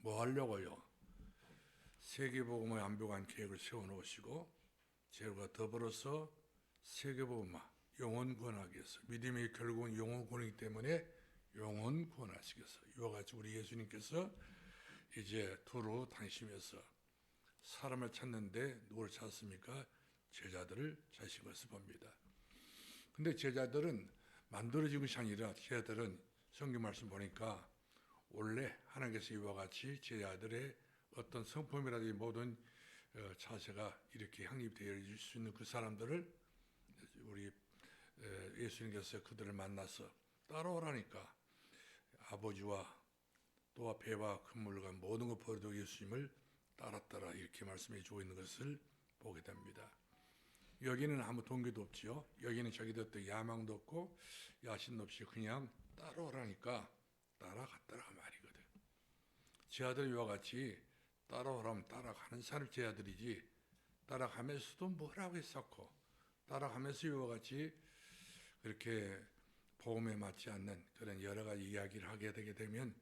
뭐 하려고요? 세계복음의 완벽한 계획을 세워놓으시고 제가 더불어서 세계복음화, 영혼 구원하기 위해서 믿음이 결국은 영혼 구원이기 때문에 영혼 구원하시기 위해서 이와 같이 우리 예수님께서 이제 두루 다니시면서 사람을 찾는데 누구를 찾았습니까? 제자들을 찾으신 것을 봅니다. 근데 제자들은 만들어진 것이 아니라 제자들은 성경 말씀 보니까 원래 하나님께서 이와 같이 제자들의 어떤 성품이라든지 모든 자세가 이렇게 확립되어 있을 수 있는 그 사람들을 우리 예수님께서 그들을 만나서 따라오라니까 아버지와 또한 배와 그물과 모든 것 버리고 예수님을 따랐더라 이렇게 말씀해 주고 있는 것을 보게 됩니다. 여기는 아무 동기도 없지요. 여기는 자기들 어떤 야망도 없고 야심도 없이 그냥 따라오라니까 따라갔더라 말이거든. 제 아들 이와 같이 따라오라면 따라가는 사람 제 아들이지 따라가면서도 뭐라고 했었고 따라가면서 이와 같이 그렇게 복음에 맞지 않는 그런 여러 가지 이야기를 하게 되게 되면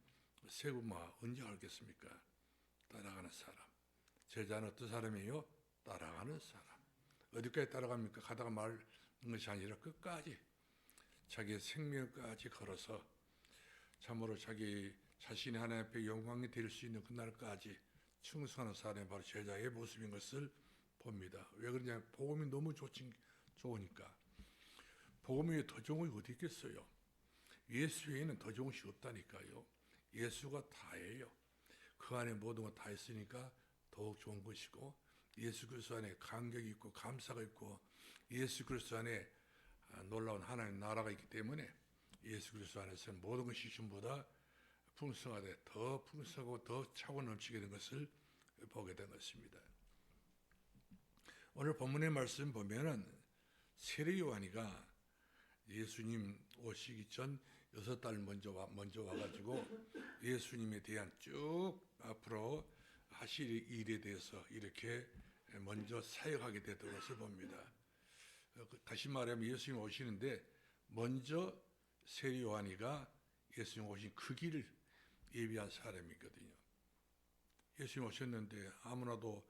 세부마 언제 알겠습니까? 따라가는 사람. 제자는 어떤 사람이에요? 따라가는 사람. 어디까지 따라갑니까? 가다가 말는 것이 아니라 끝까지 자기의 생명까지 걸어서 참으로 자기 자신이 하나님 앞에 영광이 될 수 있는 그날까지 충성하는 사람이 바로 제자의 모습인 것을 봅니다. 왜 그러냐? 복음이 너무 좋으니까. 복음이 더 좋은 게 어디 있겠어요? 예수 외에는 더 좋은 것이 없다니까요. 예수가 다예요. 그 안에 모든 것 다 있으니까 더욱 좋은 것이고 예수 그리스도 안에 감격이 있고 감사가 있고 예수 그리스도 안에 놀라운 하나님 나라가 있기 때문에 예수 그리스도 안에서는 모든 것이 지금보다 풍성하되 더 풍성하고 더 차고 넘치게 된 것을 보게 된 것입니다. 오늘 본문의 말씀 보면은 세례 요한이가 예수님 오시기 전 6달 먼저 와가지고 예수님에 대한 쭉 앞으로 하실 일에 대해서 이렇게 먼저 사역하게 됐던 것을 봅니다. 다시 말하면 예수님 오시는데 먼저 세례 요한이가 예수님 오신 그 길을 예비한 사람이거든요. 예수님 오셨는데 아무나도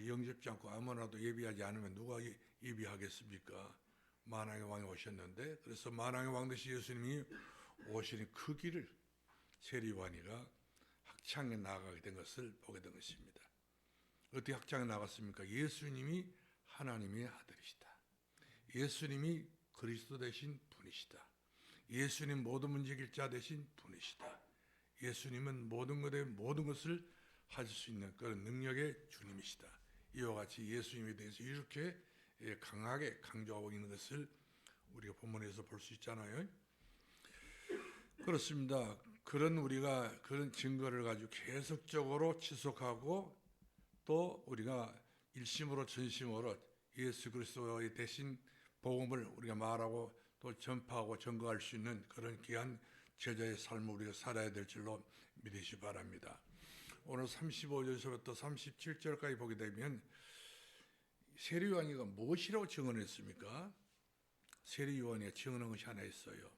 영접지 않고 아무나도 예비하지 않으면 누가 예비하겠습니까? 만왕의 왕이 오셨는데 그래서 만왕의 왕 되신 예수님이 오시는 그 길을 세례 요한이가 학창에 나아가게 된 것을 보게 된 것입니다. 어떻게 학창에 나갔습니까? 예수님이 하나님의 아들이시다. 예수님이 그리스도 되신 분이시다. 예수님 모든 문제 해결 자 되신 분이시다. 예수님은 모든 것을 하실 수 있는 그런 능력의 주님이시다. 이와 같이 예수님에 대해서 이렇게 강하게 강조하고 있는 것을 우리가 본문에서 볼 수 있잖아요. 그렇습니다. 우리가 그런 증거를 가지고 계속적으로 지속하고 또 우리가 일심으로 전심으로 예수 그리스도의 대신 복음을 우리가 말하고 또 전파하고 전거할 수 있는 그런 귀한 제자의 삶을 우리가 살아야 될 줄로 믿으시 바랍니다. 오늘 35절에서부터 37절까지 보게 되면 세례 요한이가 무엇이라고 증언했습니까? 세례 요한이 증언한 것이 하나 있어요.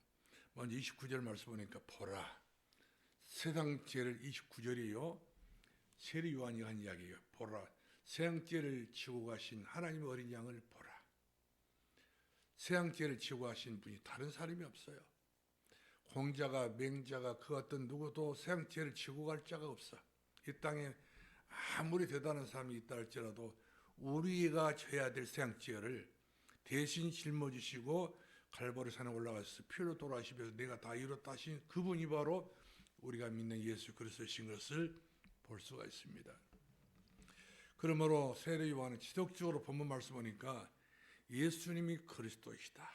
먼저 29절 말씀 보니까 보라. 세상 죄를 29절이요. 세례 요한이 한 이야기예요. 보라. 세상 죄를 지고 가신 하나님의 어린 양을 보라. 세상 죄를 지고 가신 분이 다른 사람이 없어요. 공자가 맹자가 그 어떤 누구도 세상 죄를 지고 갈 자가 없어. 이 땅에 아무리 대단한 사람이 있다 할지라도 우리가 져야 될 세상 죄를 대신 짊어지시고 갈보리 산에 올라가서 피로 돌아가시면서 내가 다 이뤘다 하신 그분이 바로 우리가 믿는 예수 그리스도이신 것을 볼 수가 있습니다. 그러므로 세례 요한은 지속적으로 본문 말씀 보니까 예수님이 그리스도이시다.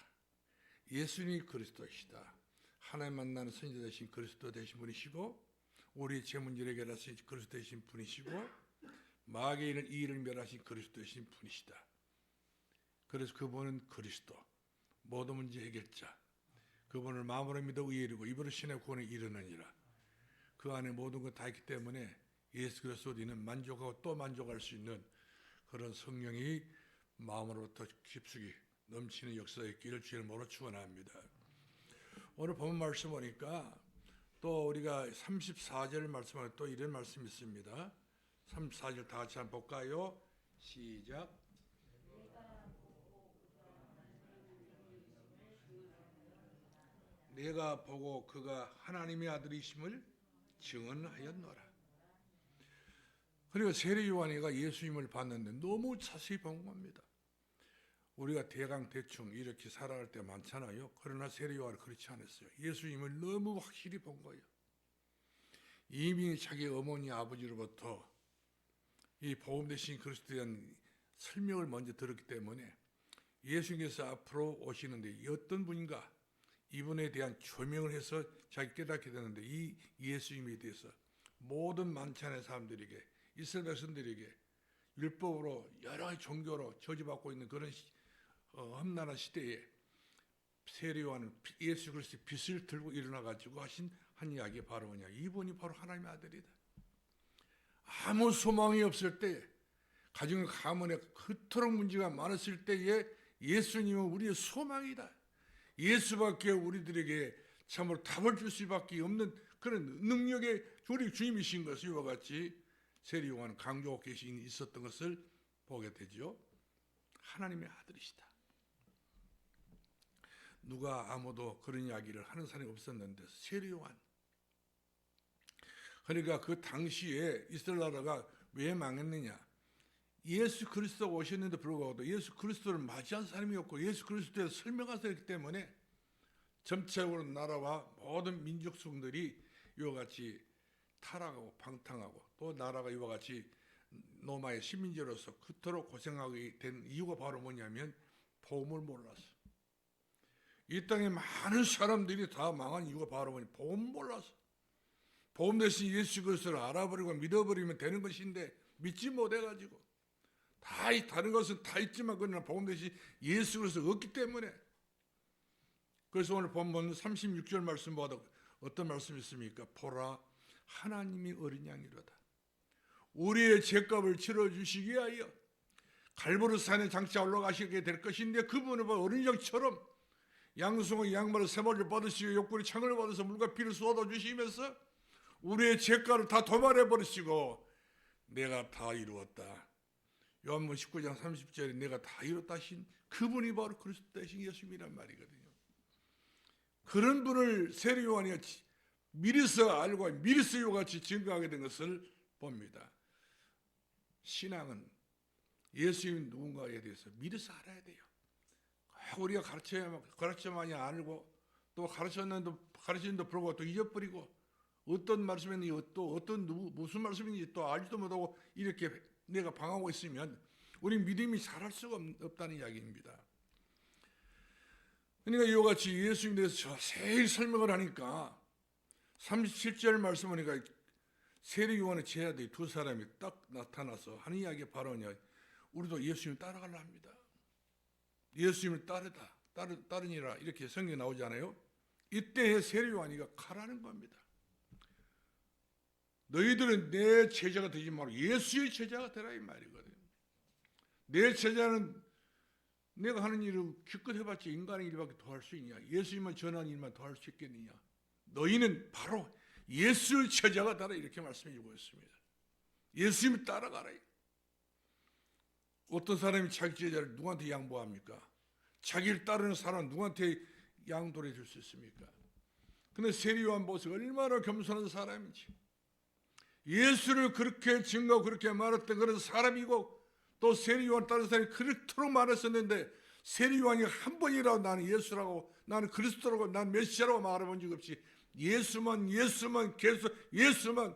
예수님이 그리스도이시다. 하나님 만나는 선지자 되신 그리스도 되신 분이시고 우리 죄 문제를 해결하신 그리스도 되신 분이시고 마귀에 있는 이 일을 멸하신 그리스도 되신 분이시다. 그래서 그분은 그리스도 모든 문제 해결자 그분을 마음으로 믿어 의에 이르고 입으로 신의 구원에 이르느니라. 그 안에 모든 것 다 있기 때문에 예수 그리스도 우리는 만족하고 또 만족할 수 있는 그런 성령이 마음으로부터 깊숙이 넘치는 역사의 길을 주의 이름으로 축원합니다. 오늘 본문 말씀 보니까 또 우리가 34절 말씀에 또 이런 말씀이 있습니다. 34절 다 같이 한번 볼까요? 시작. 내가 보고 그가 하나님의 아들이심을 증언하였노라. 그리고 세례 요한이가 예수님을 봤는데 너무 자세히 본 겁니다. 우리가 대강 대충 이렇게 살아갈 때 많잖아요. 그러나 세례 요한은 그렇지 않았어요. 예수님을 너무 확실히 본 거예요. 이미 자기 어머니 아버지로부터 이 복음 되신 그리스도에 대한 설명을 먼저 들었기 때문에 예수님께서 앞으로 오시는데 어떤 분인가 이분에 대한 조명을 해서 자기 깨닫게 되는데 이 예수님에 대해서 모든 만찬의 사람들에게 이스라엘 백성들에게 율법으로 여러 가지 종교로 저주받고 있는 그런 험난한 시대에 세례 요한은 예수 그리스도의 빛을 들고 일어나 가지고 하신 한 이야기 바로 뭐냐, 이분이 바로 하나님의 아들이다. 아무 소망이 없을 때, 가정 가문에 그토록 문제가 많았을 때에 예수님은 우리의 소망이다. 예수밖에 우리들에게 참으로 답을 줄 수밖에 없는 그런 능력의 우리 주님이신 것을 이와 같이 세례 요한은 강조하고 있었던 것을 보게 되죠. 하나님의 아들이시다. 누가 아무도 그런 이야기를 하는 사람이 없었는데 세례 요한. 그러니까 그 당시에 이스라엘 나라가 왜 망했느냐? 예수 그리스도가 오셨는데 불구하고 예수 그리스도를 맞이한 사람이 없고 예수 그리스도에 설명하셨기 때문에 전체적으로 나라와 모든 민족성들이 이와 같이 타락하고 방탕하고 또 나라가 이와 같이 로마의 식민지로서 그토록 고생하게 된 이유가 바로 뭐냐면 복음을 몰라서. 이 땅에 많은 사람들이 다 망한 이유가 바로 뭐냐, 복음 몰라서. 복음 대신 예수 그리스도를 알아버리고 믿어버리면 되는 것인데 믿지 못해가지고 다 다른 것은 다 있지만 그러나 복음 대신 예수 그리스도가 없기 때문에. 그래서 오늘 본문 36절 말씀 보다 어떤 말씀이 있습니까? 보라 하나님이 어린 양이로다. 우리의 죄값을 치러주시기 위하여 갈보리 산에 장차 올라가시게 될 것인데 그분은 어린 양처럼 양송의 양말을 세마리를 받으시고 옆구리 창을 받아서 물과 피를 쏟아주시면서 우리의 죄값을 다 도말해버리시고 내가 다 이루었다. 요한복음 19장 30절에 내가 다 이뤘다 하신 그분이 바로 그리스도 되신 예수님이란 말이거든요. 그런 분을 세례 요한이 미리서 알고 미리서 이와 같이 증거하게 된 것을 봅니다. 신앙은 예수님 누군가에 대해서 미리서 알아야 돼요. 우리가 가르쳐야만이 알고 또 가르치는데 불구하고 또 잊어버리고 어떤 말씀인지 또 무슨 말씀인지 또 알지도 못하고 이렇게 내가 방황하고 있으면 우리 믿음이 자랄 수가 없다는 이야기입니다. 그러니까 이와 같이 예수님에 대해서 자세히 설명을 하니까 37절 말씀 보니까 세례 요한의 제자들이 두 사람이 딱 나타나서 하는 이야기가 바로 뭐냐, 우리도 예수님을 따라가려 합니다. 예수님을 따르니라 이렇게 성경에 나오잖아요. 이때 세례 요한이가 가라는 겁니다. 너희들은 내 제자가 되지 말고 예수의 제자가 되라 이 말이거든요. 내 제자는 내가 하는 일을 기껏 해봤자 인간의 일밖에 더 할 수 있냐? 예수님만 전하는 일만 더 할 수 있겠느냐? 너희는 바로 예수의 제자가 되라 이렇게 말씀해 주고 있습니다. 예수님을 따라가라. 어떤 사람이 자기 제자를 누구한테 양보합니까? 자기를 따르는 사람은 누구한테 양도해 줄 수 있습니까? 근데 세례 요한 보세요. 얼마나 겸손한 사람인지. 예수를 그렇게 증거하고 그렇게 말했던 그런 사람이고 또 세례 요한 따른 사람이 그렇도록 말했었는데 세례 요한이 한 번이라도 나는 예수라고 나는 그리스도라고 나는 메시아라고 말해본 적 없이 예수만 계속 예수만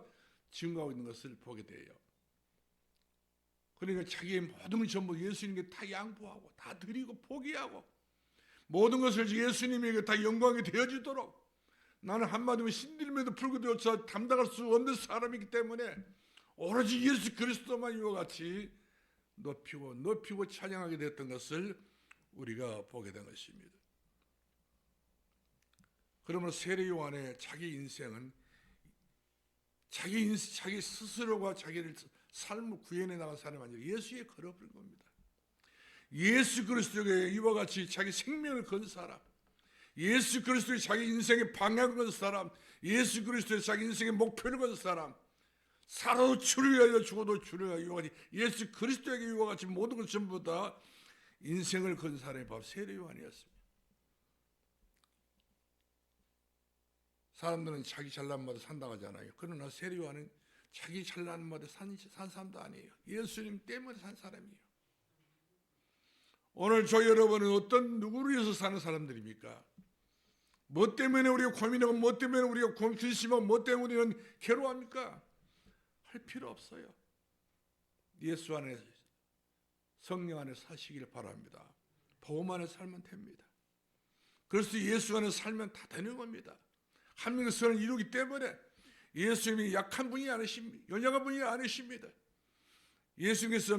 증거하고 있는 것을 보게 돼요. 그러니까 자기의 모든 전부 예수님께 다 양보하고 다 드리고 포기하고 모든 것을 예수님에게 다 영광이 되어지도록 나는 한마디로 신들임에도 불구하고 담당할 수 없는 사람이기 때문에 오로지 예수 그리스도만 이와 같이 높이고 찬양하게 됐던 것을 우리가 보게 된 것입니다. 그러면 세례 요한의 자기 인생은 자기 스스로가 자기를 삶을 구현해 나간 사람이 아니라 예수에 걸어버린 겁니다. 예수 그리스도에게 이와 같이 자기 생명을 건 사람, 예수 그리스도의 자기 인생의 방향을 건 사람, 예수 그리스도의 자기 인생의 목표를 가진 사람, 살아도 주를 위하여 죽어도 주를 위하여 이와 같이 예수 그리스도에게 이와 같이 모든 것 전부 다 인생을 건 사람이 바로 세례 요한이었습니다. 사람들은 자기 잘난 마다 산다고 하잖아요. 그러나 세례 요한은 자기 잘난 마다 산 사람도 아니에요. 예수님 때문에 산 사람이에요. 오늘 저 여러분은 어떤 누구를 위해서 사는 사람들입니까? 뭐 때문에 우리가 고민하고 뭐 때문에 우리가 근심하고 뭐 때문에 우리는 괴로워합니까? 할 필요 없어요. 예수 안에 성령 안에 사시길 바랍니다. 복음 안에 살면 됩니다. 그래서 예수 안에 살면 다 되는 겁니다. 하나님의 선을 이루기 때문에 예수님이 약한 분이 아니십니다. 연약한 분이 아니십니다. 예수님께서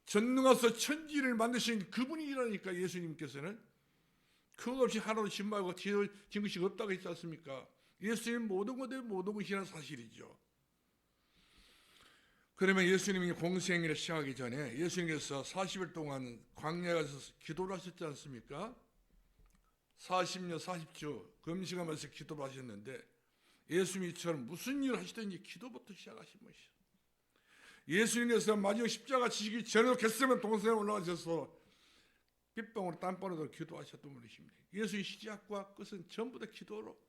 전능하서 천지를 만드신 그분이라니까. 예수님께서는 그것 없이 하나도 신발과 지은 것이 없다고 했지 않습니까? 예수님 모든 것에 모든 것이라는 사실이죠. 그러면 예수님이 공생애를 시작하기 전에 예수님께서 40일 동안 광야에 가서 기도를 하셨지 않습니까? 40년 40주 금식하면서 기도를 하셨는데 예수님이 처럼 무슨 일을 하시든지 기도부터 시작하신 것이죠. 예수님께서 마지막 십자가 지시기 전에도 겟세마네 동산에 올라가셔서 빗방울 땀방울로 기도하셨던 분이십니다. 예수의 시작과 끝은 전부 다 기도로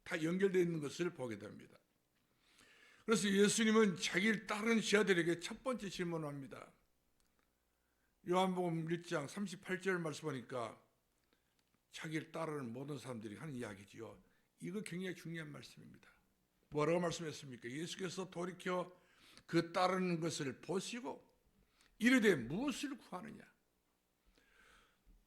다 연결되어 있는 것을 보게 됩니다. 그래서 예수님은 자기를 따르는 제자들에게 첫 번째 질문을 합니다. 요한복음 1장 38절 말씀 보니까 자기를 따르는 모든 사람들이 하는 이야기지요. 이거 굉장히 중요한 말씀입니다. 뭐라고 말씀했습니까? 예수께서 돌이켜 그 따르는 것을 보시고 이르되 무엇을 구하느냐?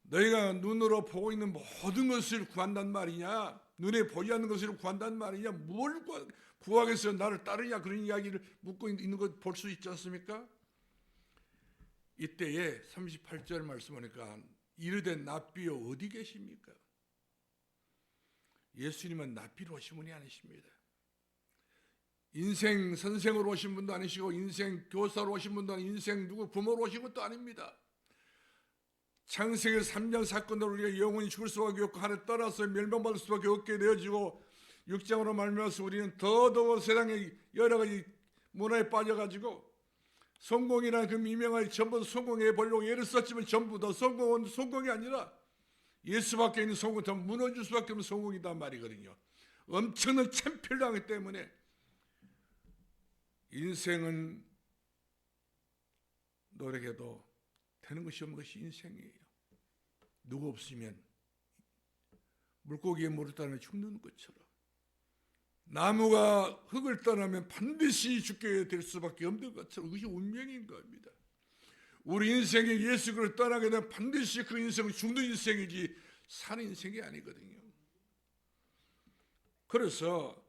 너희가 눈으로 보고 있는 모든 것을 구한단 말이냐? 눈에 보이지 않는 것을 구한단 말이냐? 뭘 구하겠어요? 나를 따르냐? 그런 이야기를 묻고 있는 것 볼 수 있지 않습니까? 이때에 38절 말씀 보니까 이르되 납비여 어디 계십니까? 예수님은 납비로 오신 분이 아니십니다. 인생 선생으로 오신 분도 아니시고 인생 교사로 오신 분도 아니고 인생 누구 부모로 오신 것도 아닙니다. 창세기 3장 사건으로 우리가 영원히 죽을 수밖에 없고 하늘 떠나서 멸망받을 수밖에 없게 되어지고 6장으로 말미암아서 우리는 더더욱 세상의 여러 가지 문화에 빠져가지고 성공이라는 그 미명을 전부 성공해 보려고 애를 썼지만 전부 다 성공은 성공이 아니라 예수밖에 있는 성공은 다 무너질 수밖에 없는 성공이란 말이거든요. 엄청난 챔피언을 당하기 때문에 인생은 노력해도 되는 것이 없는 것이 인생이에요. 누구 없으면 물고기에 물을 따르면 죽는 것처럼 나무가 흙을 떠나면 반드시 죽게 될 수밖에 없는 것처럼 그것이 운명인 겁니다. 우리 인생에 예수 그리스도를 떠나게 되면 반드시 그 인생은 죽는 인생이지 사는 인생이 아니거든요. 그래서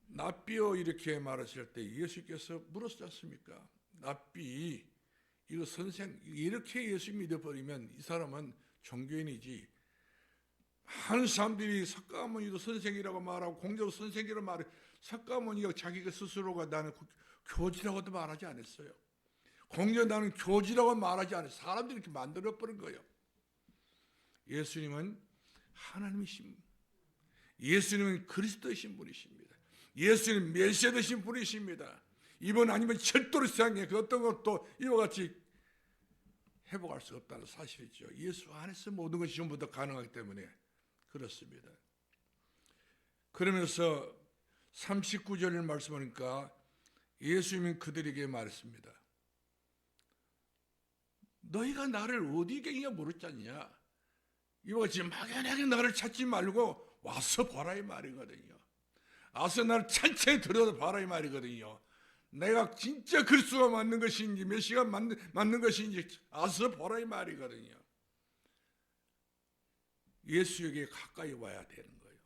납비여 이렇게 말하실 때 예수께서 물었지 않습니까? 납비 이거 선생 이렇게 예수 믿어버리면 이 사람은 종교인이지. 많은 사람들이 석가모니도 선생이라고 말하고 공자도 선생이라고 말해. 석가모니가 자기가 스스로가 나는 교지라고도 말하지 않았어요. 공자 나는 교지라고 말하지 않았어요. 사람들이 이렇게 만들어버린 거예요. 예수님은 하나님이신, 예수님은 그리스도이신 분이십니다. 예수님 메시아 되신 분이십니다. 이번 아니면 절도로 세상에 그 어떤 것도 이와 같이 회복할 수 없다는 사실이죠. 예수 안에서 모든 것이 전부 다 가능하기 때문에 그렇습니다. 그러면서 39절을 말씀하니까 예수님은 그들에게 말했습니다. 너희가 나를 어디 계냐 물었잖냐. 이와 같이 막연하게 나를 찾지 말고 와서 보라 이 말이거든요. 와서 나를 천천히 들여다봐라 이 말이거든요. 내가 진짜 그리스도가 맞는 것인지 메시아가 맞는 것인지 와서 보라 이 말이거든요. 예수에게 가까이 와야 되는 거예요.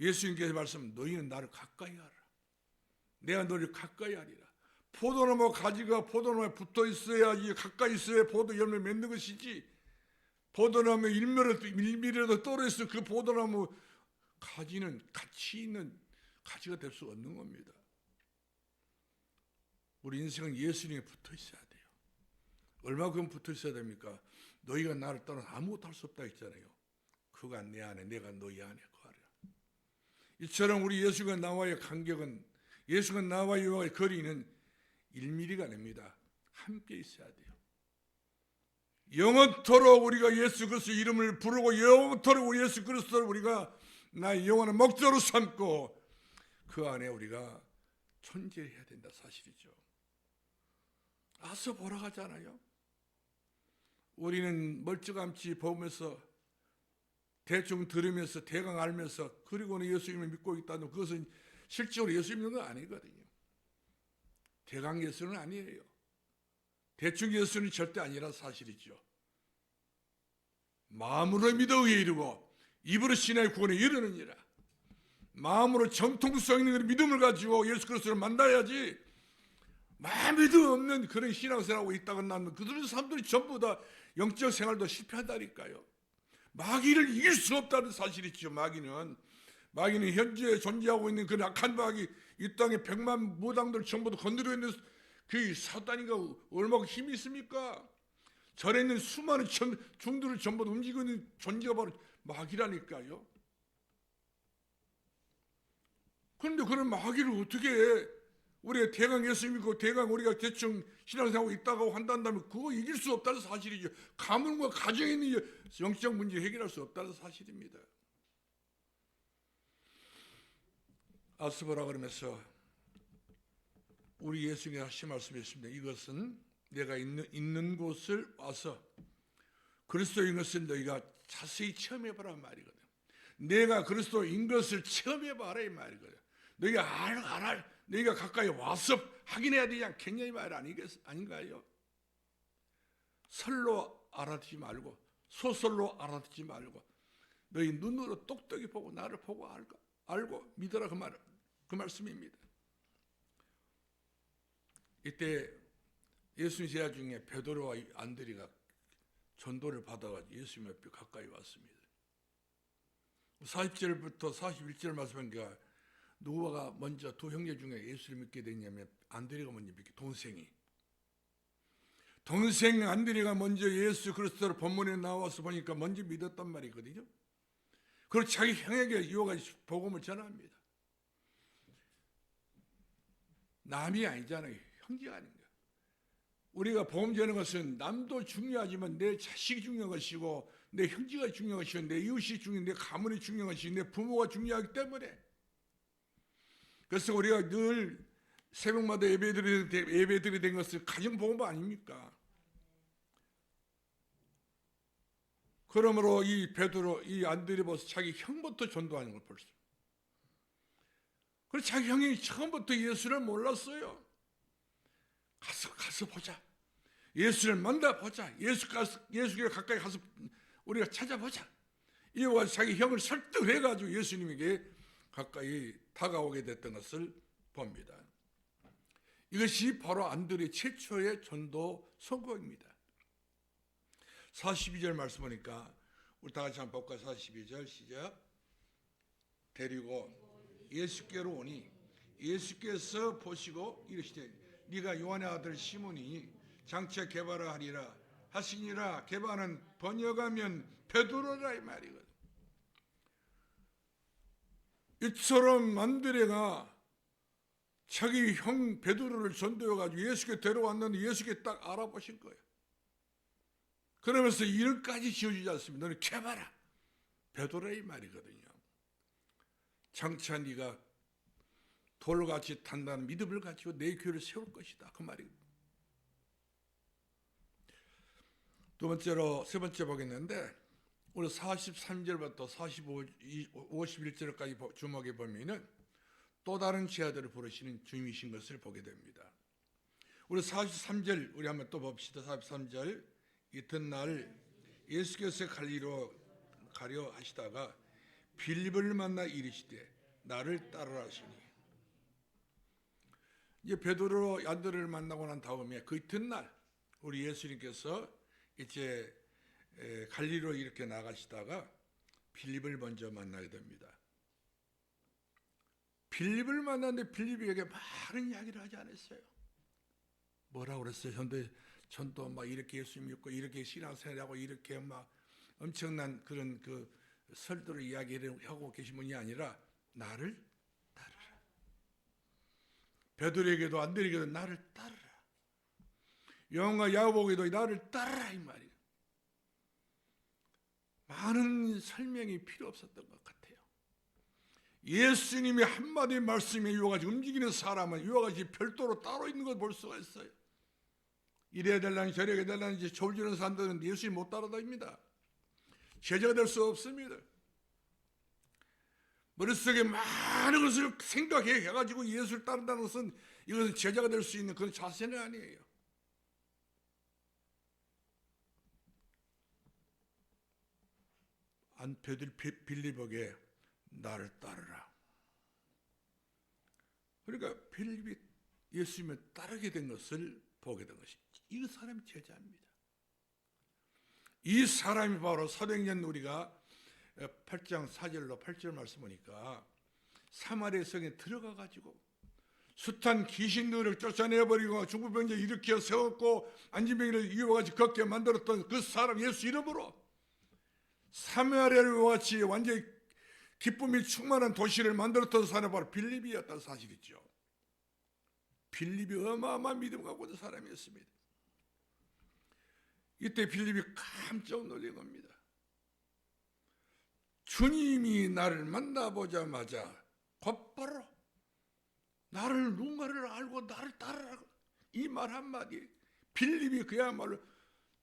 예수님께서 말씀 너희는 나를 가까이 하라. 내가 너를 가까이 하리라. 포도나무 가지가 포도나무에 붙어 있어야지 가까이 있어야 포도 열매 맺는 것이지 포도나무 1mm라도 떨어져서 그 포도나무 가지는 가치 있는 가지가 될 수 없는 겁니다. 우리 인생은 예수님에 붙어 있어야 돼요. 얼마큼 붙어 있어야 됩니까? 너희가 나를 떠나 아무것도 할 수 없다 했잖아요. 그가 내 안에 내가 너희 안에 거하리라. 이처럼 우리 예수가 나와의 간격은, 예수가 나와의 거리는 1mm가 됩니다. 함께 있어야 돼요. 영원토록 우리가 예수 그리스도 이름을 부르고 영원토록 우리 예수 그리스도를 우리가 나의 영원한 목적으로 삼고 그 안에 우리가 존재해야 된다 사실이죠. 아서 보러 가잖아요. 우리는 멀찌감치 보면서 대충 들으면서 대강 알면서 그리고는 예수님을 믿고 있다는 그것은 실제로 예수 믿는 건 아니거든요. 대강 예수는 아니에요. 대충 예수는 절대 아니라 사실이죠. 마음으로 믿어 의에 이르고 입으로 신의 구원에 이르느니라. 마음으로 정통성 있는 믿음을 가지고 예수 그리스도를 만나야지 마음에도 없는 그런 신앙생활하고 있다고 나면 그들은 사람들이 전부 다 영적 생활도 실패한다니까요. 마귀를 이길 수 없다는 사실이죠. 마귀는 현재 존재하고 있는 그 악한 마귀, 이 땅에 100만 무당들 전부 다 건드려 있는 그 사단이가 얼마나 힘이 있습니까? 절에 있는 수많은 중들을 전부 다 움직이고 있는 존재가 바로 마귀라니까요. 그런데 그런 마귀를 어떻게 해? 우리가 대강 예수 믿고 대강 우리가 대충 신앙생활하고 있다고 한다면 그거 이길 수 없다는 사실이죠. 가문과 가정에 있는 영적 문제를 해결할 수 없다는 사실입니다. 아스보라 그러면서 우리 예수님이 하신 말씀이 있습니다. 이것은 내가 있는 곳을 와서 그리스도인 것을 너희가 자세히 체험해봐라 말이거든. 내가 그리스도인 것을 체험해봐라 이 말이거든. 너희가 너희가 가까이 와서 확인해야 되지 않겠냐 이 말 아닌가요? 설로 알아듣지 말고 소설로 알아듣지 말고 너희 눈으로 똑똑히 보고 나를 보고 알고 믿어라 그 말씀입니다. 이때 예수님 제자 중에 베드로와 안드레가 전도를 받아가지고 예수님 옆에 가까이 왔습니다. 40절부터 41절 말씀하니까 누구가 먼저 두 형제 중에 예수를 믿게 됐냐면 안드레가 먼저 믿게, 동생 안드레가 먼저 예수 그리스도를 본문에 나와서 보니까 먼저 믿었단 말이거든요. 그리고 자기 형에게 이어가지고 복음을 전합니다. 남이 아니잖아요. 형제가 아닌가. 우리가 복음 전하는 것은 남도 중요하지만 내 자식이 중요한 것이고 내 형제가 중요한 것이고 내 이웃이 중요한, 내 가문이 중요한 것이고 내 부모가 중요하기 때문에, 그래서 우리가 늘 새벽마다 예배드리게 된 것은 가정 복음 아닙니까? 그러므로 이 베드로, 이 안드레 보서 자기 형부터 전도하는 걸 볼 수. 그래서 자기 형이 처음부터 예수를 몰랐어요. 가서 보자. 예수를 만나보자. 예수께 가까이 가서 우리가 찾아보자. 이와 자기 형을 설득해가지고 예수님에게 가까이 다가오게 됐던 것을 봅니다. 이것이 바로 안드레 최초의 전도 성공입니다. 42절 말씀 보니까 우리 다 같이 한번 볼까? 42절 시작. 데리고 예수께로 오니 예수께서 보시고 이르시되 네가 요한의 아들 시몬이 장차 게바라 하리라 하시니라. 게바는 번역하면 베드로라 이 말이거든. 이처럼 안드레가 자기 형 베드로를 전도해가지고 예수께 데려왔는데 예수께 딱 알아보신 거예요. 그러면서 이름까지 지어주지 않습니다. 너는 게바라 베드로라 이 말이거든요. 장차 네가 돌같이 탄다는 믿음을 가지고 내 교회를 세울 것이다 그 말이거든요. 세 번째 보겠는데 오늘 43절부터 51절까지 주목해 보면은 또 다른 제자들을 부르시는 주님이신 것을 보게 됩니다. 우리 43절 우리 한번 또 봅시다. 43절 이튿날 예수께서 갈리로 가려 하시다가 빌립을 만나 이르시되 나를 따르라 하시니. 이제 베드로 안드레를 만나고 난 다음에 그 이튿날 우리 예수님께서 이제 갈리로 이렇게 나가시다가 빌립을 먼저 만나게 됩니다. 빌립을 만났는데 빌립에게 많은 이야기를 하지 않았어요. 뭐라고 그랬어요? 전도 막 이렇게 예수님 믿고 이렇게 신앙생활하고 이렇게 막 엄청난 그런 그 설도를 이야기를 하고 계신 분이 아니라 나를 따르라. 베드로에게도 안드레에게도 나를 따르라. 요한과 야고보에게도 나를 따르라 이 말이에요. 많은 설명이 필요 없었던 것 같아요. 예수님이 한마디 말씀에 이와 같이 움직이는 사람은 이와 같이 별도로 따로 있는 걸 볼 수가 있어요. 이래야 될라니 저래야 될라니 졸지는 사람들은 예수님 못 따라다닙니다. 제자가 될 수 없습니다. 머릿속에 많은 것을 생각해가지고 예수를 따른다는 것은 이것은 제자가 될 수 있는 그런 자세는 아니에요. 빌립에게 나를 따르라. 그러니까 빌립이 예수님을 따르게 된 것을 보게 된 것입니다. 이 사람이 제자입니다. 이 사람이 바로 사도행전 우리가 8장 4절로 8절 말씀 보니까 사마리아 성에 들어가 가지고 숱한 귀신들을 쫓아내버리고 중풍 병자 일으켜 세웠고 안진병이를 이와 같이 걷게 만들었던 그 사람 예수 이름으로 사마리아를 같이 완전히 기쁨이 충만한 도시를 만들었던 사람이 바로 빌립이었다는 사실이죠. 빌립이 어마어마한 믿음 갖고 있는 사람이었습니다. 이때 빌립이 깜짝 놀란 겁니다. 주님이 나를 만나보자마자 곧바로 나를 누군가를 알고 나를 따르라 이 말 한마디 빌립이 그야말로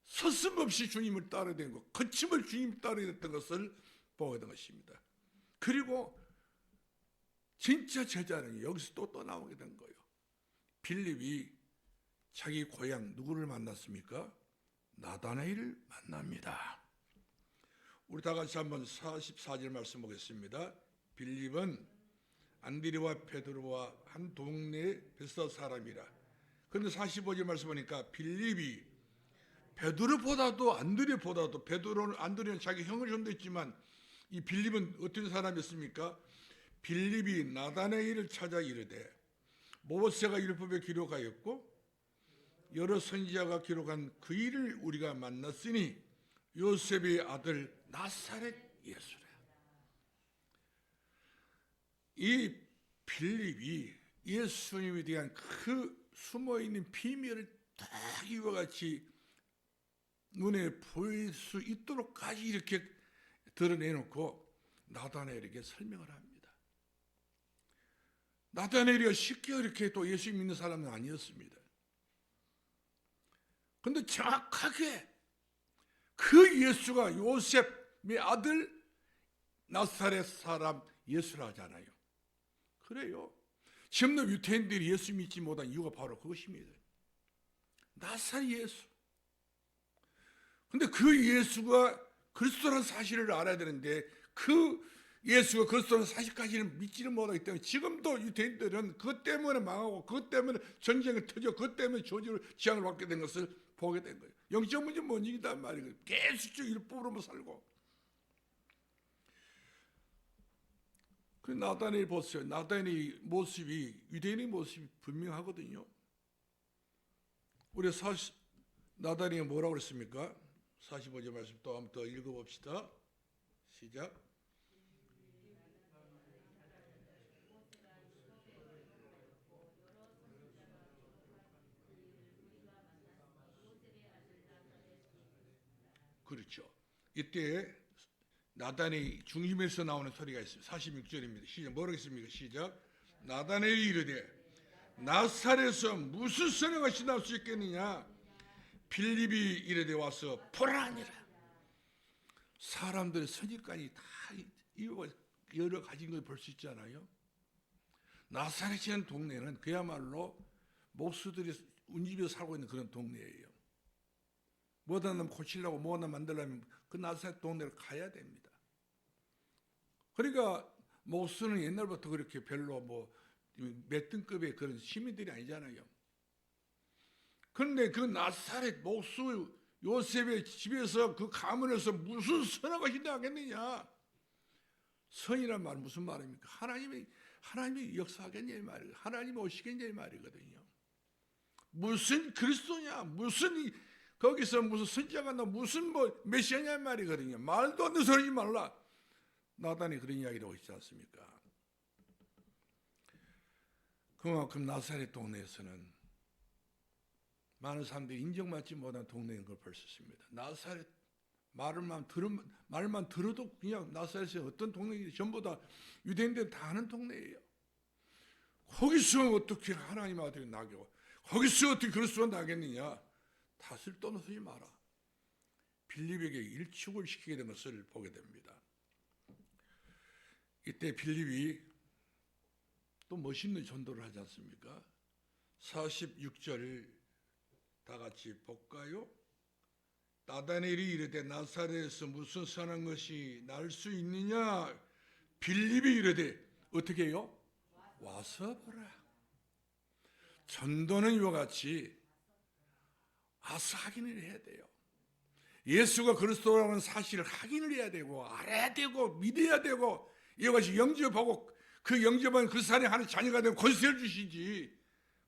서슴없이 주님을 따르게 된 것, 거침을 주님을 따르게 됐던 것을 보게 된 것입니다. 그리고 진짜 제자는 여기서 또 나오게 된 거예요. 빌립이 자기 고향 누구를 만났습니까? 나다나엘을 만납니다. 우리 다 같이 한번 44절 말씀 보겠습니다. 빌립은 안드레와 베드로와 한 동네 베스다 사람이라. 그런데 45절 말씀 보니까 빌립이 베드로보다도 안드레보다도 안드레는 자기 형을 전도했지만 이 빌립은 어떤 사람이었습니까? 빌립이 나다나엘을 찾아 이르되 모세가 율법에 기록하였고 여러 선지자가 기록한 그 일을 우리가 만났으니 요셉의 아들 나사렛 예수라. 이 빌립이 예수님에 대한 그 숨어있는 비밀을 딱 이와 같이 눈에 보일 수 있도록까지 이렇게 드러내놓고 나다나엘에게 설명을 합니다. 나다나엘이 쉽게 이렇게 또 예수 믿는 사람은 아니었습니다. 그런데 정확하게 그 예수가 요셉의 아들 나사렛 사람 예수라 하잖아요. 그래요. 지금도 유태인들이 예수 믿지 못한 이유가 바로 그것입니다. 나사렛 예수. 근데 그 예수가 그리스도라는 사실을 알아야 되는데 그 예수가 그리스도라는 사실까지는 믿지는 못하기 때문에 지금도 유태인들은 그것 때문에 망하고 그것 때문에 전쟁을 터져 그것 때문에 저주를 지향을 받게 된 것을 보게 된 거예요. 영적 문제 뭔 얘기단 말이에요. 계속 율법으로만 살고. 그 나다나엘 보세요. 나다나엘의 모습이 유대인의 모습이 분명하거든요. 우리 나다나엘이 뭐라고 그랬습니까? 45절 말씀 또 한번 더 읽어봅시다. 시작. 그렇죠. 이때 나단의 중심에서 나오는 소리가 있습니다. 46절입니다. 시작. 뭐라고 했습니까? 시작. 나다나엘이 이르되 나사렛에서 무슨 선행하시 나올 수 있겠느냐? 빌립이 이르되 와서 보라 하니라. 사람들의 선입관이 다 여러 가지인 걸 볼 수 있잖아요. 나사렛이라는 동네는 그야말로 목수들이 운집에 살고 있는 그런 동네예요. 뭐 하나 고치려고 뭐 하나 만들려면 그 나사렛 동네를 가야 됩니다. 그러니까 목수는 옛날부터 그렇게 별로 몇 등급의 그런 시민들이 아니잖아요. 그런데 그 나사렛 목수 요셉의 집에서 그 가문에서 무슨 선악을 시작하겠느냐? 선이란 말은 무슨 말입니까? 하나님이 역사하겠냐 이 말이에요. 하나님이 오시겠냐 이 말이거든요. 무슨 그리스도냐? 무슨 거기서 무슨 선지자가 나 무슨 메시아냐 이 말이거든요. 말도 안 되는 소리 하지 말라. 나단이 그런 이야기를 하고 있지 않습니까? 그만큼 나사렛 동네에서는 많은 사람들이 인정받지 못한 동네인 걸 볼 수 있습니다. 나사렛 말만 들어도 그냥 나사렛이 어떤 동네인지 전부 다 유대인들 다 아는 동네예요. 거기서 어떻게 하나님 아들이 나겠고, 거기서 어떻게 그리스도가 나겠느냐? 탓을 떠나서지 마라. 빌립에게 일축을 시키게 된 것을 보게 됩니다. 이때 빌립이 또 멋있는 전도를 하지 않습니까? 46절 다 같이 볼까요? 나다넬이 이르되 나사렛에서 무슨 선한 것이 날 수 있느냐? 빌립이 이르되 어떻게 해요? 와서 보라. 전도는 이와 같이 와서 확인을 해야 돼요. 예수가 그리스도라는 사실을 확인을 해야 되고 알아야 되고 믿어야 되고 이와 같이 영접하고 그 영접한 그 사람이 하나님 자녀가 되고 권세를 주시지,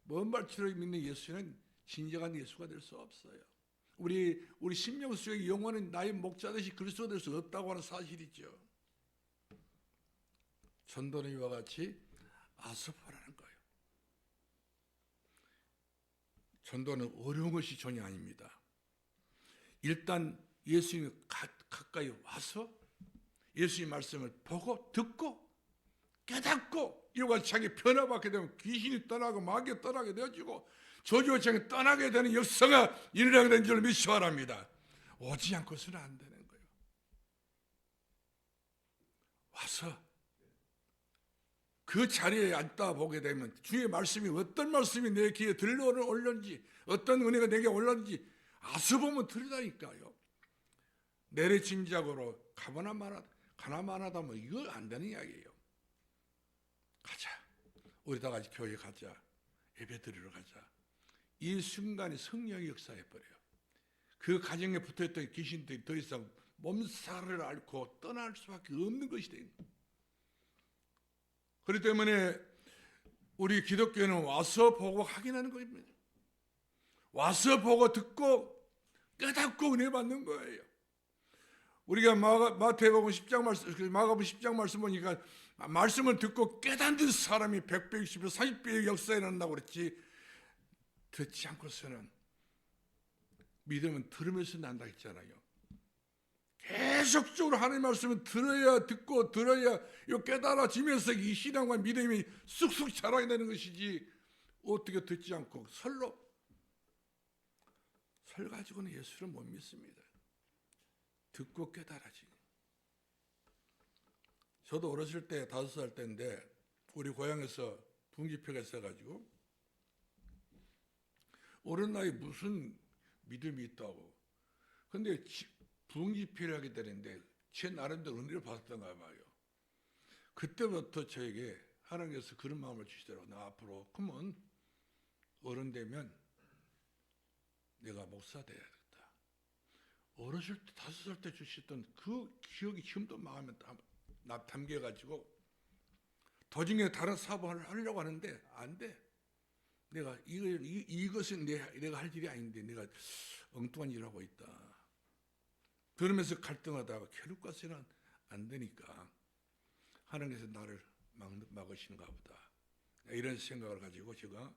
먼 말처럼 믿는 예수는 진정한 예수가 될 수 없어요. 우리 신명 속의 영혼은 나의 목자듯이 그리스도가 될 수 없다고 하는 사실이죠. 전도는 이와 같이 아스파라는 거예요. 전도는 어려운 것이 전혀 아닙니다. 일단 예수님 가까이 와서 예수님 말씀을 보고 듣고 깨닫고 이와 같이 자기 변화받게 되면 귀신이 떠나고 마귀가 떠나게 되어지고 저주와 장이 떠나게 되는 역사가 일어나게 된 줄 믿으시기 바랍니다. 오지 않고서는 안 되는 거예요. 와서 그 자리에 앉다 보게 되면 주의 말씀이 어떤 말씀이 내 귀에 들려오는지 어떤 은혜가 내게 올랐는지 아서 보면 들리다니까요. 내래짐작으로 가나마나다 뭐 이거 안 되는 이야기예요. 가자. 우리 다 같이 교회 가자. 예배 드리러 가자. 이 순간에 성령이 역사해버려요. 그 가정에 붙어있던 귀신들이 더 이상 몸살을 앓고 떠날 수밖에 없는 것이 돼요. 그렇기 때문에 우리 기독교는 와서 보고 확인하는 겁니다. 와서 보고 듣고 깨닫고 은혜 받는 거예요. 우리가 마태복음 10장 말씀, 마가복음 10장 말씀 보니까 말씀을 듣고 깨닫는 사람이 100배, 60배, 40배의 역사에 난다고 그랬지, 듣지 않고서는 믿음은 들으면서 난다 했잖아요. 계속적으로 하나님의 말씀을 들어야 듣고 들어야 깨달아지면서 이 신앙과 믿음이 쑥쑥 자라게 되는 것이지, 어떻게 듣지 않고 설 가지고는 예수를 못 믿습니다. 듣고 깨달아지. 저도 어렸을 때 5살 때인데 우리 고향에서 붕지표가 있어가지고 어린 나이 무슨 믿음이 있다고. 근데 붕지표를 하게 되는데 제 나름대로 은혜를 받았던가 봐요. 그때부터 저에게 하나님께서 그런 마음을 주시더라고요. 나 앞으로 그러면 어른 되면 내가 목사 돼야겠다. 어렸을 때 5살 때 주셨던 그 기억이 지금도 마음에 담겨가지고 도중에 다른 사업을 하려고 하는데 안 돼. 내가 이것은 내가 할 일이 아닌데 내가 엉뚱한 일을 하고 있다. 그러면서 갈등하다가 결국 가서는 안 되니까 하나님께서 나를 막으시는가 보다. 이런 생각을 가지고 제가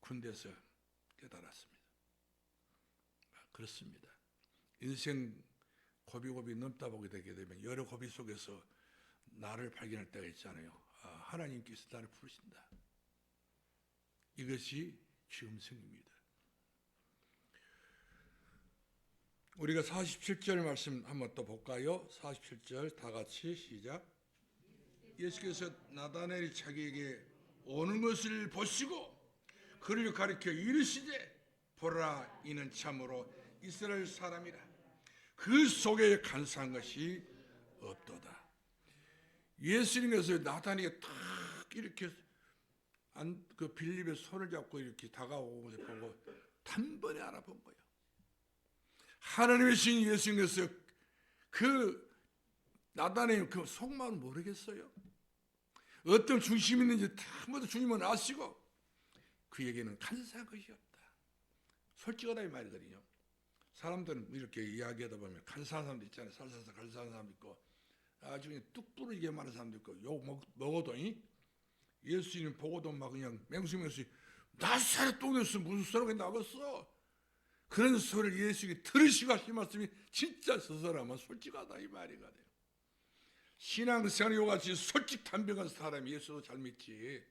군대에서 깨달았습니다. 그렇습니다. 인생 고비고비 넘다 보게 되게 되면 여러 고비 속에서 나를 발견할 때가 있잖아요. 하나님께서 나를 부르신다. 이것이 지음성입니다. 우리가 47절 말씀 한번 또 볼까요? 47절 다 같이 시작. 예수께서 나다넬이 자기에게 오는 것을 보시고 그를 가리켜 이르시되 보라, 이는 참으로 이스라엘 사람이라. 그 속에 간사한 것이 없도다. 예수님께서 나다넬에게 탁 이렇게 그 빌립의 손을 잡고 이렇게 다가오고 보고 단번에 알아본 거예요. 하나님의 신 예수님께서 그 나다넬의 그 속마음을 모르겠어요. 어떤 중심이 있는지 다 모두 주님은 아시고 그에게는 간사한 것이 없다. 솔직하다 이 말이거든요. 사람들은 이렇게 이야기하다 보면 간사한 사람도 있잖아요. 살살살 간사한 사람도 있고 나중에 뚝 부러지게 많은 사람도 있고 욕 먹어도 예수님 보고도 막 그냥 맹수맹수 나사렛 동네에서 무슨 소리가 나겠어. 그런 소리를 예수님이 들으시고 하신 말씀이 진짜 저 사람은 솔직하다 이 말이가 돼요. 신앙생활이 요같이 솔직 담백한 사람이 예수도 잘 믿지,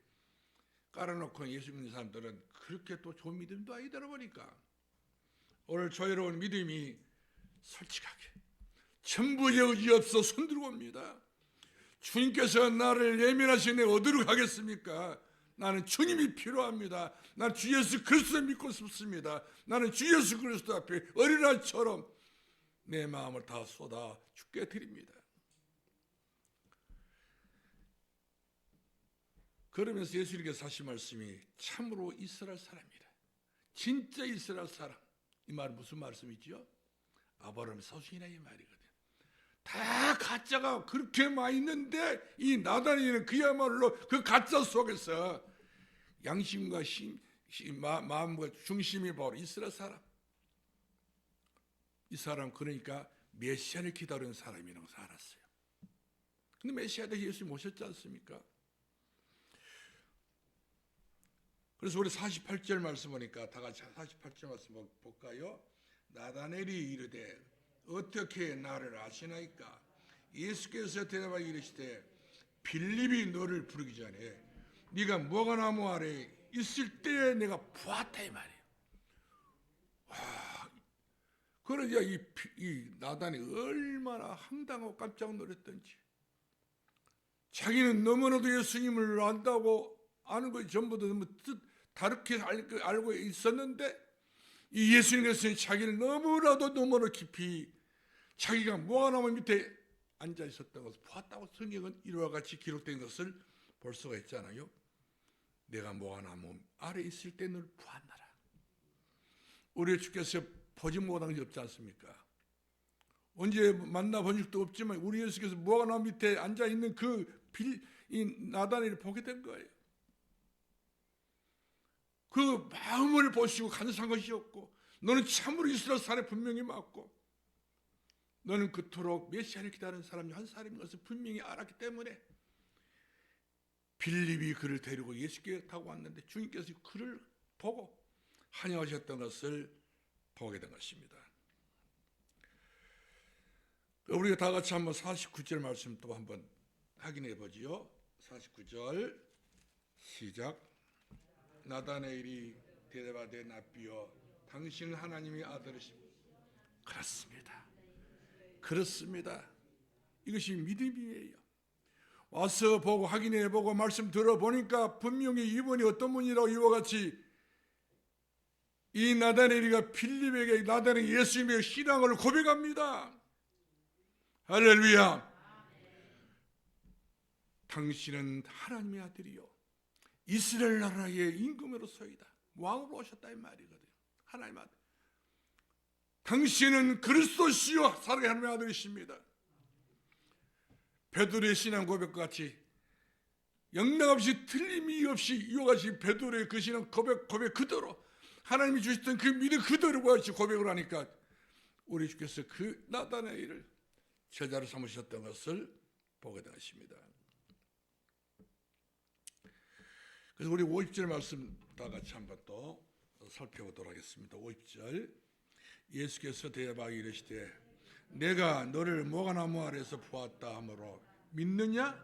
깔아놓고 예수 믿는 사람들은 그렇게 또 좋은 믿음도 아니더라 보니까 오늘 저희로운 믿음이 솔직하게 천부의 의지 없어 손들고 옵니다. 주님께서 나를 예민하시네 어디로 가겠습니까? 나는 주님이 필요합니다. 나는 주 예수 그리스도 믿고 싶습니다. 나는 주 예수 그리스도 앞에 어린아이처럼 내 마음을 다 쏟아 주께 드립니다. 그러면서 예수님께서 하신 말씀이 참으로 이스라엘 사람이라. 진짜 이스라엘 사람. 이 말은 무슨 말씀이죠? 아브라함의 서신이라 이 말이거든. 다 가짜가 그렇게 많이 있는데 이 나다니엘은 그야말로 그 가짜 속에서 양심과 마음과 중심이 바로 이스라엘 사람. 이 사람 그러니까 메시아를 기다리는 사람이라고 알았어요. 근데 메시아도 예수님 오셨지 않습니까? 그래서 우리 48절 말씀 보니까 다 같이 48절 말씀 볼까요? 나다넬이 이르되 어떻게 나를 아시나이까? 예수께서 대답하여 이르시되 빌립이 너를 부르기 전에 네가 무화과나무 아래 있을 때에 내가 보았다 이 말이에요. 와, 그러니까 이 나단이 얼마나 황당하고 깜짝 놀랐던지. 자기는 너무나도 예수님을 안다고 아는 것 전부 너무 다르게 알고 있었는데 이 예수님께서 자기를 너무나도 깊이 자기가 무화과나무 밑에 앉아 있었던 것을 보았다고 성경은 이와 같이 기록된 것을 볼 수가 있잖아요. 내가 무화과나무 아래 있을 때 늘 보았나라. 우리 주께서 보지 못한 적이 없지 않습니까? 언제 만나본 적도 없지만 우리 예수께서 무화과나무 밑에 앉아 있는 이 나다니엘을 보게 된 거예요. 그 마음을 보시고 간사한 것이었고 너는 참으로 이스라엘 사람이 분명히 맞고 너는 그토록 메시아를 기다리는 사람이 한 사람인 것을 분명히 알았기 때문에 빌립이 그를 데리고 예수께 타고 왔는데 주님께서 그를 보고 환영하셨던 것을 보게 된 것입니다. 우리가 다 같이 한번 49절 말씀 또 한번 확인해 보지요. 49절 시작. 나다나엘이 대답하되 납비여 당신은 하나님의 아들이십니다. 그렇습니다. 이것이 믿음이에요. 와서 보고 확인해 보고 말씀 들어보니까 분명히 이분이 어떤 분이라고 이와 같이 이 나다나엘이가 빌립에게 나다나엘 예수님의 신앙을 고백합니다. 할렐루야. 당신은 하나님의 아들이요 이스라엘 나라의 임금으로서이다. 왕으로 오셨다 이 말이거든요. 하나님 아들. 당신은 그리스도시요 살아계신 하나님의 아들이십니다. 베드로의 신앙 고백과 같이 영락없이 틀림이 없이 이와 같이 베드로의 그 신앙 고백 그대로 하나님이 주셨던 그 믿음 그대로와 같이 고백을 하니까 우리 주께서 그 나다나엘을 제자로 삼으셨던 것을 보게 되십니다. 그래서 우리 50절 말씀 다 같이 한번 또 살펴보도록 하겠습니다. 50절 예수께서 대답하여 이르시되 내가 너를 무화과나무 아래에서 보았다 하므로 믿느냐?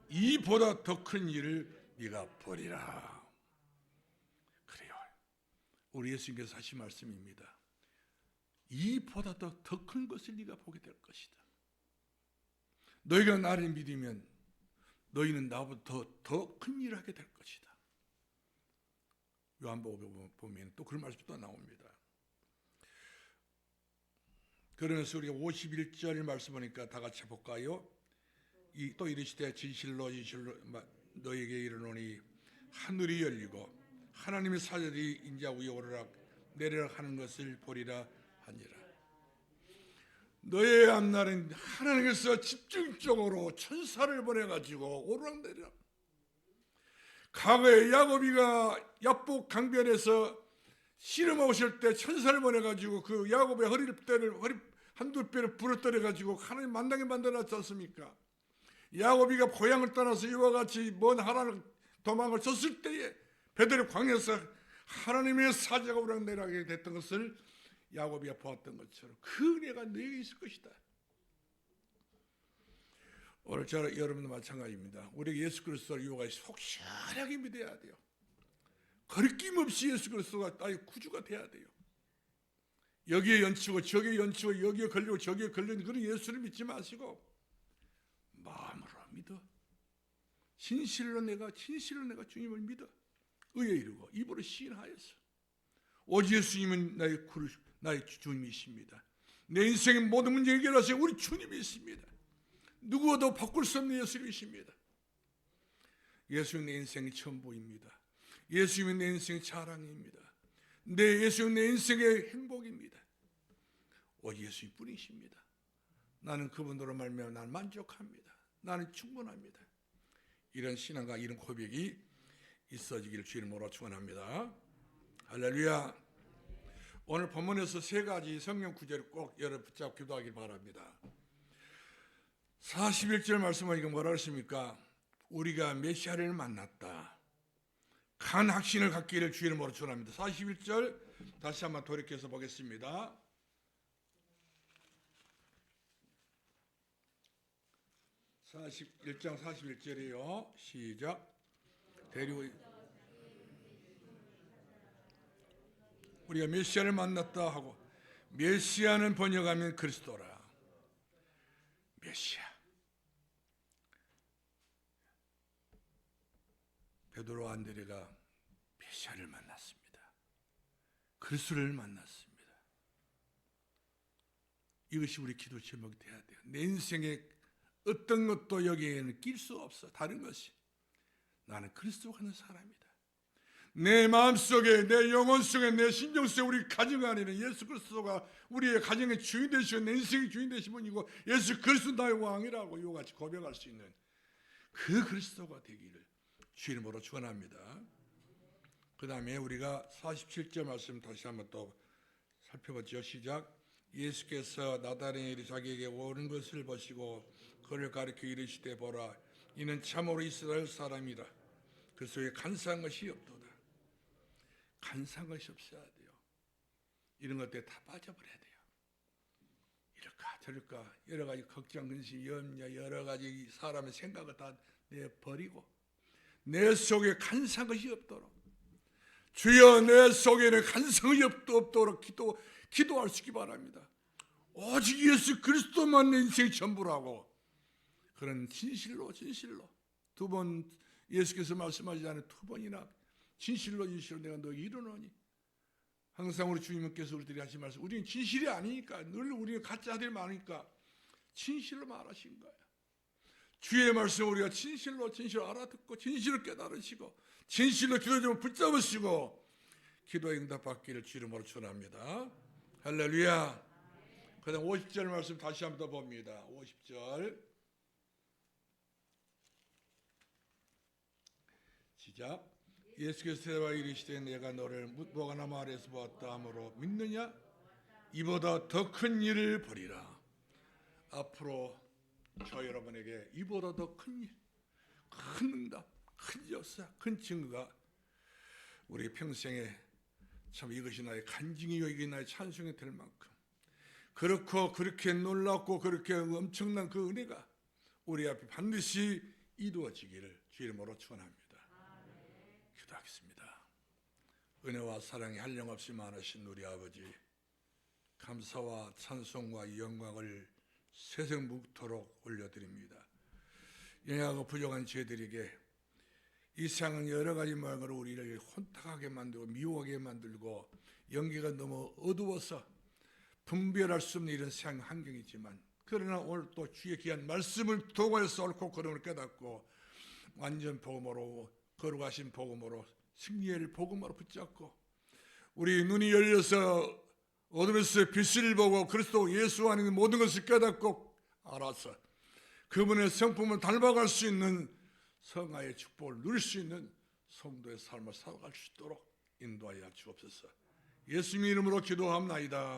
이보다 더 큰 일을 네가 보리라. 그래요. 우리 예수님께서 하신 말씀입니다. 이보다 더 큰 것을 네가 보게 될 것이다. 너희가 나를 믿으면 너희는 나보다 더 큰 일을 하게 될 것이다. 요한복음에 보면 또 그런 말씀이 또 나옵니다. 그러면서 우리가 51절 말씀 보니까 다 같이 볼까요? 또 이르시되 진실로 너에게 이르노니 하늘이 열리고 하나님의 사자들이 인자 위에 오르락 내리락 하는 것을 보리라 하니라. 너의 앞날은 하나님께서 집중적으로 천사를 보내가지고 오르락내리락. 과거에 야곱이가 야복 강변에서 씨름하고 오실 때 천사를 보내가지고 그 야곱의 허리 한두 뼈를 부러뜨려가지고 하나님 만나게 만들어놨지 않습니까? 야곱이가 고향을 떠나서 이와 같이 먼 하나를 도망을 쳤을 때에 베드로 광야에서 하나님의 사자가 오락내락하게 됐던 것을 야곱이 보았던 것처럼 그 은혜가 너에게 있을 것이다. 오늘 여러분도 마찬가지입니다. 우리 예수 그리스도를 유혹하여 속 시원하게 믿어야 돼요. 거리낌 없이 예수 그리스도가 나의 구주가 돼야 돼요. 여기에 연치고 저기에 연치고 여기에 걸리고 저기에 걸리는 그런 예수를 믿지 마시고 마음으로 믿어. 진실로 내가 주님을 믿어. 의에 이르고 입으로 시인하여서 오직 예수님은 나의 주님이십니다. 내 인생의 모든 문제 해결하시는 우리 주님이 있습니다. 누구와도 바꿀 수 없는 예수님이십니다. 예수님 내 인생의 전부입니다. 예수님은 내 인생의 자랑입니다. 예수님 내 인생의 행복입니다. 오직 예수님 뿐이십니다. 나는 그분으로 말미암아 나는 만족합니다. 나는 충분합니다. 이런 신앙과 이런 고백이 있어지기를 주의 이름으로 축원합니다. 할렐루야. 오늘 본문에서 세 가지 성경 구절을 꼭 여러분 붙잡고 기도하길 바랍니다. 41절 말씀은 이거 뭐라 그랬습니까? 우리가 메시아를 만났다. 간 확신을 갖기를 주의 이름으로 축원합니다. 41절 다시 한번 돌이켜서 보겠습니다. (41장) 41절이요. 시작. 우리가 메시아를 만났다 하고, 메시아는 번역하면 그리스도라. 메시아. 베드로와 안드레가 메시아를 만났습니다. 그리스도를 만났습니다. 이것이 우리 기도 제목이 돼야 돼요. 내 인생에 어떤 것도 여기에는 낄 수 없어. 다른 것이. 나는 그리스도가 하는 사람이다. 내 마음속에, 내 영혼 속에, 내 심정 속에, 우리 가정 안에는 예수 그리스도가 우리의 가정의 주인 되시고 내 인생의 주인 되신 분이고 예수 그리스도 나의 왕이라고 이와 같이 고백할 수 있는 그 그리스도가 되기를 주 이름으로 축원합니다. 그 다음에 우리가 47절 말씀 다시 한번 또 살펴보죠. 시작. 예수께서 나다나엘이 자기에게 오는 것을 보시고 그를 가리켜 이르시되 보라, 이는 참으로 이스라엘 사람이라. 그 속에 간사한 것이 없도다. 간사한 것이 없어야 돼요. 이런 것들에 다 빠져버려야 돼요. 이럴까 저럴까 여러 가지 걱정, 근심, 염려, 여러 가지 사람의 생각을 다 내버리고 내 속에 간사한 것이 없도록, 주여 내 속에는 간사함이 없도록 기도할 수 있기 바랍니다. 오직 예수 그리스도만 내 인생의 전부라고, 그런 진실로 두 번 예수께서 말씀하지 않은 두 번이나 진실로 내가 너 이루노니, 항상 우리 주님께서 우리들이 하신 말씀, 우리는 진실이 아니니까, 늘 우리는 가짜들이 많으니까 진실로 말하신 거예요. 주의 말씀 우리가 진실로 알아듣고 진실을 깨달으시고 진실로 기도 좀 붙잡으시고 기도에 응답받기를 주 이름으로 축원합니다. 할렐루야. 그 다음 50절 말씀 다시 한번 더 봅니다. 50절 시작. 예수께서 대답하여 이르시되 내가 너를 무화과나무 아래에서 보았다 하므로 믿느냐? 이보다 더 큰 일을 벌이라. 앞으로 저 여러분에게 이보다 더 큰 일, 큰 응답, 큰 역사, 큰 증거가 우리 평생에 참 이것이 나의 간증이요 이게 나의 찬송이 될 만큼 그렇고 그렇게 놀랍고 그렇게 엄청난 그 은혜가 우리 앞에 반드시 이루어지기를 주 이름으로 축원합니다. 기도하겠습니다. 은혜와 사랑이 한량없이 많으신 우리 아버지, 감사와 찬송과 영광을 세상 묵도록 올려드립니다. 연약하고 부족한 저희들에게 이 세상은 여러 가지 말로 우리를 혼탁하게 만들고 미워하게 만들고 연기가 너무 어두워서 분별할 수 없는 이런 세상 환경이지만, 그러나 오늘 또 주의 귀한 말씀을 통해서 옳고 그름을 깨닫고 완전 복음으로 거룩하신 복음으로 승리의 복음으로 붙잡고 우리 눈이 열려서 어둠에서 빛을 보고 그리스도 예수 안에 있는 모든 것을 깨닫고 알아서 그분의 성품을 닮아갈 수 있는 성화의 축복을 누릴 수 있는 성도의 삶을 살아갈 수 있도록 인도하여 주옵소서. 예수님 이름으로 기도합나이다.